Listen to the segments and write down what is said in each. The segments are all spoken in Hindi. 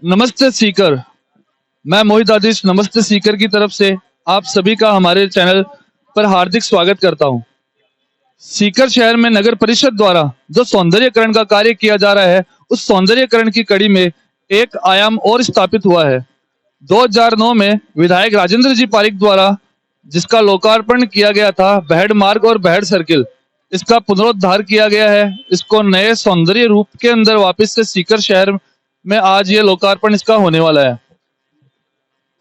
नमस्ते सीकर। मैं मोहित आदिश नमस्ते सीकर की तरफ से आप सभी का हमारे चैनल पर हार्दिक स्वागत करता हूं। सीकर शहर में नगर परिषद द्वारा जो सौंदर्यकरण का कार्य किया जा रहा है, उस सौंदर्यकरण की कड़ी में एक आयाम और स्थापित हुआ है। 2009 में विधायक राजेंद्र जी पारिक द्वारा जिसका लोकार्पण किया गया था, बहड़ मार्ग और बहड़ सर्किल, इसका पुनरुद्धार किया गया है। इसको नए सौंदर्य रूप के अंदर वापस से सीकर शहर में आज ये लोकार्पण इसका होने वाला है।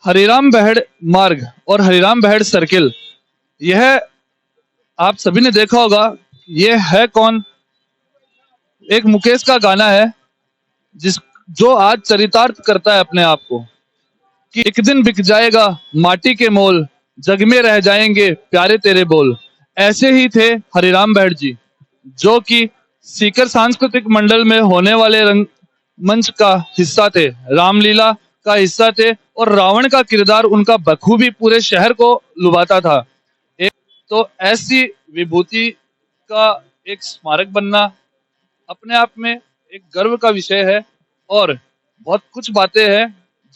हरिराम बहड़ मार्ग और हरिराम बहड़ सर्किल, यह आप सभी ने देखा होगा। ये है कौन? एक मुकेश का गाना है जिस जो आज चरितार्थ करता है अपने आप को कि एक दिन बिक जाएगा माटी के मोल, जग में रह जाएंगे प्यारे तेरे बोल। ऐसे ही थे हरिराम बहड़ जी, जो कि सीकर सांस्कृतिक मंडल में होने वाले रंग मंच का हिस्सा थे, रामलीला का हिस्सा थे और रावण का किरदार उनका बखूबी पूरे शहर को लुभाता था। एक तो ऐसी विभूति का एक स्मारक बनना अपने आप में एक गर्व का विषय है और बहुत कुछ बातें हैं।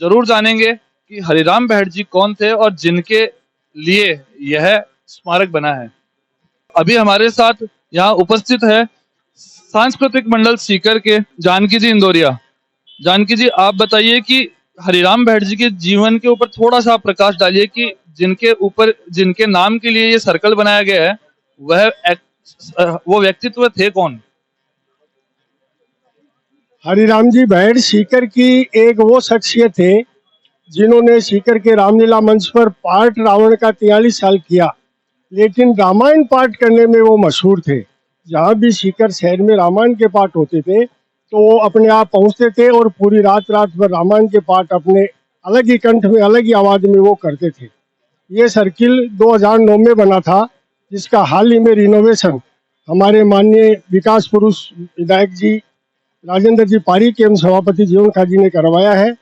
जरूर जानेंगे कि हरिराम बहड़ जी कौन थे और जिनके लिए यह स्मारक बना है। अभी हमारे साथ यहाँ उपस्थित है सांस्कृतिक मंडल सीकर के जानकी जी इंदौरिया। जानकी जी, आप बताइए कि हरिराम बहड़ जी के जीवन के ऊपर थोड़ा सा प्रकाश डालिए कि जिनके ऊपर जिनके नाम के लिए ये सर्कल बनाया गया है, वो व्यक्तित्व थे कौन? हरिराम जी बहड़ सीकर की एक वो शख्सियत थे जिन्होंने सीकर के रामलीला मंच पर पाठ रावण का 43 साल किया, लेकिन रामायण पाठ करने में वो मशहूर थे। जहाँ भी सीकर शहर में रामायण के पाठ होते थे तो वो अपने आप पहुँचते थे और पूरी रात रात भर रामायण के पाठ अपने अलग ही कंठ में, अलग ही आवाज़ में वो करते थे। ये सर्किल 2009 में बना था, जिसका हाल ही में रिनोवेशन हमारे माननीय विकास पुरुष विधायक जी राजेंद्र जी पारिक एवं सभापति जीवन खा जी ने करवाया है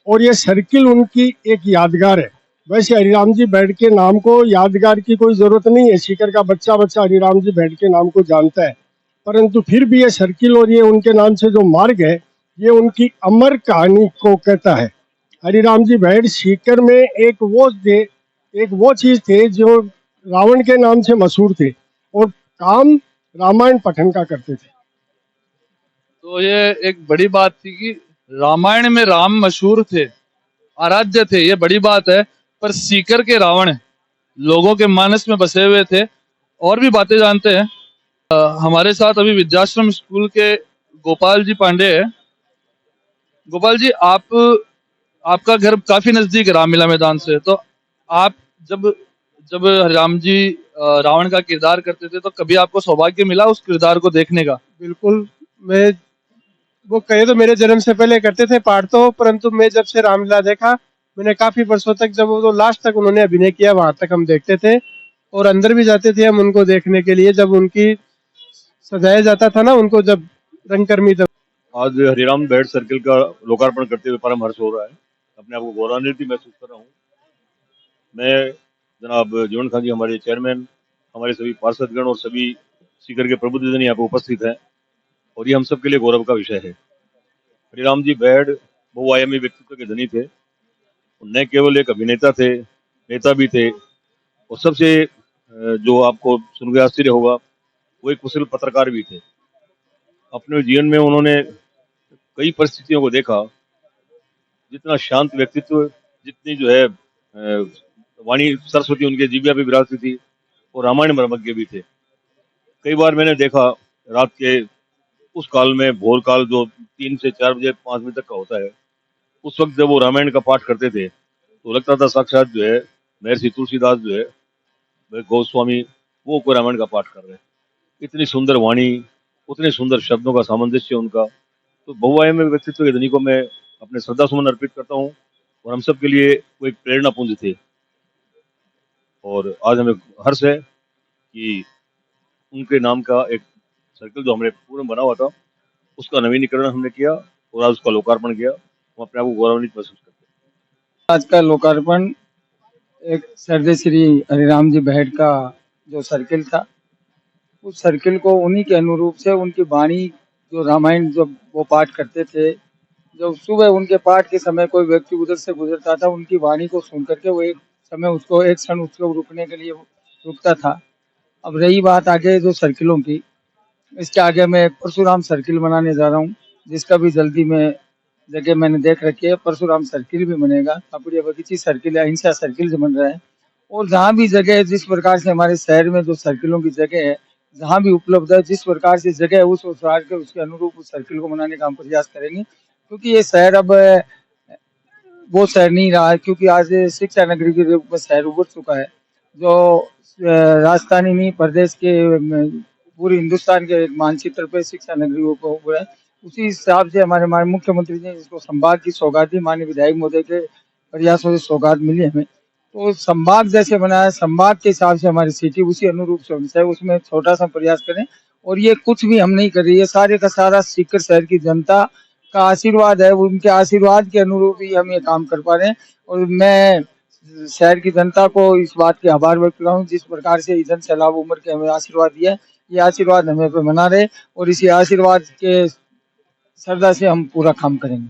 और ये सर्किल उनकी एक यादगार है। वैसे हरिराम जी बहड़ के नाम को यादगार की कोई जरूरत नहीं है, सीकर का बच्चा बच्चा हरिराम जी बहड़ के नाम को जानता है, परंतु फिर भी ये सर्किल और ये उनके नाम से जो मार्ग है, ये उनकी अमर कहानी को कहता है। हरिराम जी बहड़ सीकर में एक वो चीज थे जो रावण के नाम से मशहूर थे और काम रामायण पठन का करते थे। तो ये एक बड़ी बात थी कि रामायण में राम मशहूर थे, आराध्य थे, ये बड़ी बात है। पर सीकर के रावण लोगों के मानस में बसे हुए थे। और भी बातें जानते हैं। हमारे साथ अभी विद्याश्रम स्कूल के गोपाल जी पांडे है। गोपाल जी, आपका घर काफी नजदीक है रामलीला मैदान से, तो आप जब जब राम जी रावण का किरदार करते थे तो कभी आपको सौभाग्य मिला उस किरदार को देखने का? बिल्कुल। मैं वो कहे तो मेरे जन्म से पहले करते थे पाठ तो, परंतु मैं जब से रामलीला देखा, मैंने काफी वर्षों तक, जब वो तो लास्ट तक उन्होंने अभिनय किया वहां तक हम देखते थे और अंदर भी जाते थे हम उनको देखने के लिए, जब उनकी सजाया जाता था ना उनको, जब रंगकर्मी तब। आज हरिराम बहड़ सर्किल का लोकार्पण करते हुए परम हर्ष हो रहा है। अपने आप को गौरवान्वित महसूस कर रहा हूँ। मैं जनाब जीवन खान जी, हमारे चेयरमैन, हमारे सभी पार्षदगण और सभी सीकर के प्रबुद्धजन यहाँ पे उपस्थित हैं और ये हम सब के लिए गौरव का विषय है। हरिराम जी बहड़ बहुआयामी व्यक्तित्व के धनी थे। न केवल एक अभिनेता थे, नेता भी थे और सबसे जो आपको सुन के आश्चर्य होगा, वो एक कुशल पत्रकार भी थे। अपने जीवन में उन्होंने कई परिस्थितियों को देखा। जितना शांत व्यक्तित्व, जितनी जो है वाणी सरस्वती उनके जीविया पे विराजती थी और रामायण मर्मज्ञ भी थे। कई बार मैंने देखा रात के उस काल में, भोर काल जो 3 से 4 बजे 5 बजे तक का होता है, उस वक्त जब वो रामायण का पाठ करते थे तो लगता था साक्षात जो है महर्षि तुलसीदास जो है गोस्वामी, वो कोई रामायण का पाठ कर रहे हैं। इतनी सुंदर वाणी, उतने सुंदर शब्दों का सामंजस्य उनका। तो बहुआयामी व्यक्तित्व के धनी को मैं अपने श्रद्धा सुमन अर्पित करता हूँ और हम सब के लिए वो एक प्रेरणा पुंज थे। और आज हमें हर्ष है कि उनके नाम का एक सर्कल जो हमने पूर्ण बना हुआ था, उसका नवीनीकरण हमने किया और आज उसका लोकार्पण किया। हम अपने आप को गौरवान्वित महसूस करते हैं। आज का लोकार्पण एक सर्वे श्री हरिराम जी बहड़ का जो सर्किल था, उस सर्किल को उन्हीं के अनुरूप से उनकी वाणी, जो रामायण जब वो पाठ करते थे, जब सुबह उनके पाठ के समय कोई व्यक्ति उधर से गुजरता था, उनकी वाणी को सुन करके वो एक समय उसको एक क्षण उसको रुकने के लिए रुकता था। अब रही बात आगे जो सर्किलों की, इसके आगे मैं एक परशुराम सर्किल बनाने जा रहा हूँ, जिसका भी जल्दी में जगह मैंने देख रखी है। परशुराम सर्किल भी बनेगा, कापड़िया बगीची सर्किल है, अहिंसा सर्किल जो बन रहा है। और जहाँ भी जगह है, जिस प्रकार से हमारे शहर में जो सर्किलों की जगह है, जहाँ भी उपलब्ध है, जिस प्रकार से जगह है उस प्रकार के उसके अनुरूप उस सर्किल को बनाने का हम प्रयास करेंगे। क्योंकि ये शहर अब वो शहर नहीं रहा है, क्योंकि आज शिक्षा नगरी के रूप में शहर उभर चुका है। जो राजधानी नहीं, प्रदेश के पूरे हिंदुस्तान के एक मानचित्र पे शिक्षा नगरी उभरा है। उसी हिसाब से हमारे माननीय मुख्यमंत्री ने इसको संभाग की सौगात दी, माननीय विधायक महोदय के प्रयासों से सौगात मिली हमें। तो संभाग जैसे बनाया, संभाग के हिसाब से हमारी सिटी उसी अनुरूप से होनी चाहिए, उसमें छोटा सा प्रयास करें। और ये कुछ भी हम नहीं कर रहे, ये सारे का सारा सीकर शहर की जनता का आशीर्वाद है, उनके आशीर्वाद के अनुरूप ही हम ये काम कर पा रहे हैं। और मैं शहर की जनता को इस बात के आभार व्यक्त करता हूँ, जिस प्रकार से इधर सैलाब उमर के हमें आशीर्वाद दिया है, ये आशीर्वाद हमें पे बना रहे और इसी आशीर्वाद के श्रद्धा से हम पूरा काम करेंगे।